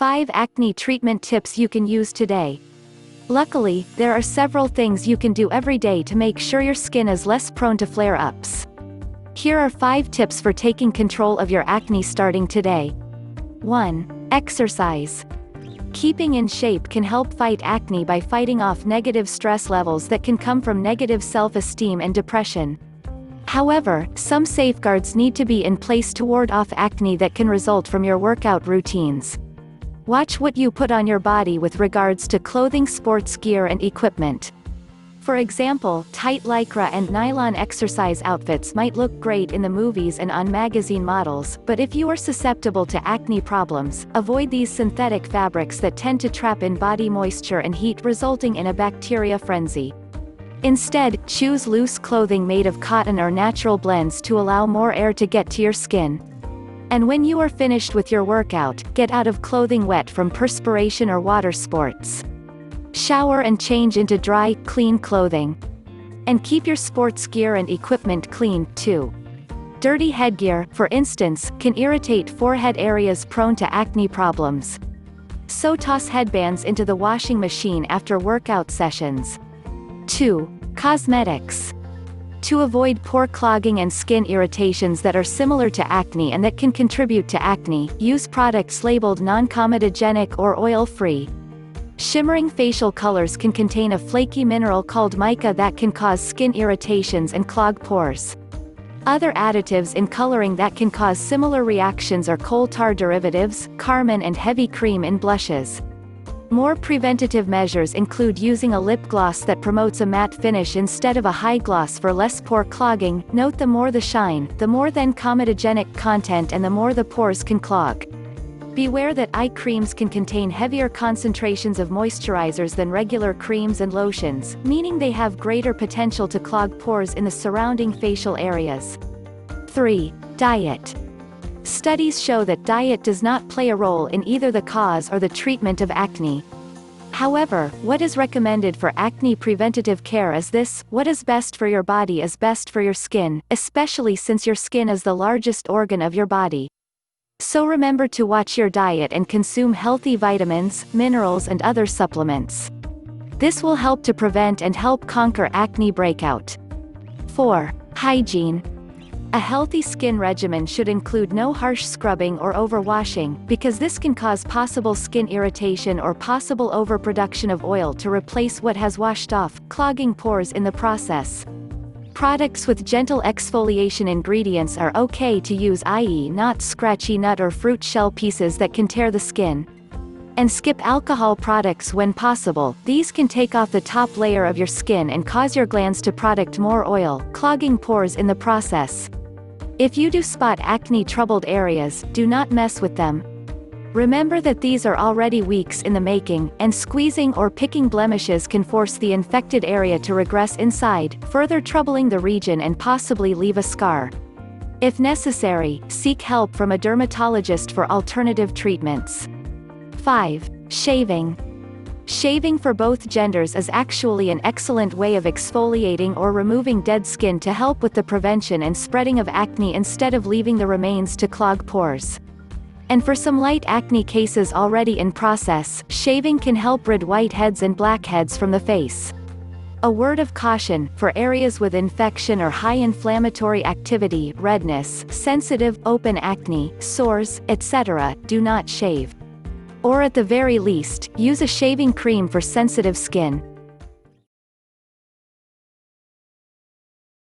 5 acne treatment tips you can use today. Luckily, there are several things you can do every day to make sure your skin is less prone to flare-ups. Here are 5 tips for taking control of your acne starting today. 1. Exercise. Keeping in shape can help fight acne by fighting off negative stress levels that can come from negative self-esteem and depression. However, some safeguards need to be in place to ward off acne that can result from your workout routines. Watch what you put on your body with regards to clothing, sports gear and equipment. For example, tight lycra and nylon exercise outfits might look great in the movies and on magazine models, but if you are susceptible to acne problems, avoid these synthetic fabrics that tend to trap in body moisture and heat, resulting in a bacteria frenzy. Instead, choose loose clothing made of cotton or natural blends to allow more air to get to your skin. And when you are finished with your workout, get out of clothing wet from perspiration or water sports. Shower and change into dry, clean clothing. And keep your sports gear and equipment clean, too. Dirty headgear, for instance, can irritate forehead areas prone to acne problems. So toss headbands into the washing machine after workout sessions. 2. Cosmetics. To avoid pore clogging and skin irritations that are similar to acne and that can contribute to acne, use products labeled non-comedogenic or oil-free. Shimmering facial colors can contain a flaky mineral called mica that can cause skin irritations and clog pores. Other additives in coloring that can cause similar reactions are coal tar derivatives, carmine and heavy cream in blushes. More preventative measures include using a lip gloss that promotes a matte finish instead of a high gloss for less pore clogging. Note, the more the shine, the more then comedogenic content and the more the pores can clog. Beware that eye creams can contain heavier concentrations of moisturizers than regular creams and lotions, meaning they have greater potential to clog pores in the surrounding facial areas. 3. Diet. Studies show that diet does not play a role in either the cause or the treatment of acne. However, what is recommended for acne preventative care is this: what is best for your body is best for your skin, especially since your skin is the largest organ of your body. So remember to watch your diet and consume healthy vitamins, minerals and other supplements. This will help to prevent and help conquer acne breakout. 4. Hygiene. A healthy skin regimen should include no harsh scrubbing or overwashing, because this can cause possible skin irritation or possible overproduction of oil to replace what has washed off, clogging pores in the process. Products with gentle exfoliation ingredients are okay to use, i.e. not scratchy nut or fruit shell pieces that can tear the skin. And skip alcohol products when possible. These can take off the top layer of your skin and cause your glands to produce more oil, clogging pores in the process. If you do spot acne-troubled areas, do not mess with them. Remember that these are already weeks in the making, and squeezing or picking blemishes can force the infected area to regress inside, further troubling the region and possibly leave a scar. If necessary, seek help from a dermatologist for alternative treatments. 5. Shaving. Shaving for both genders is actually an excellent way of exfoliating or removing dead skin to help with the prevention and spreading of acne instead of leaving the remains to clog pores. And for some light acne cases already in process, shaving can help rid whiteheads and blackheads from the face. A word of caution: for areas with infection or high inflammatory activity, redness, sensitive, open acne, sores, etc., do not shave. Or at the very least, use a shaving cream for sensitive skin.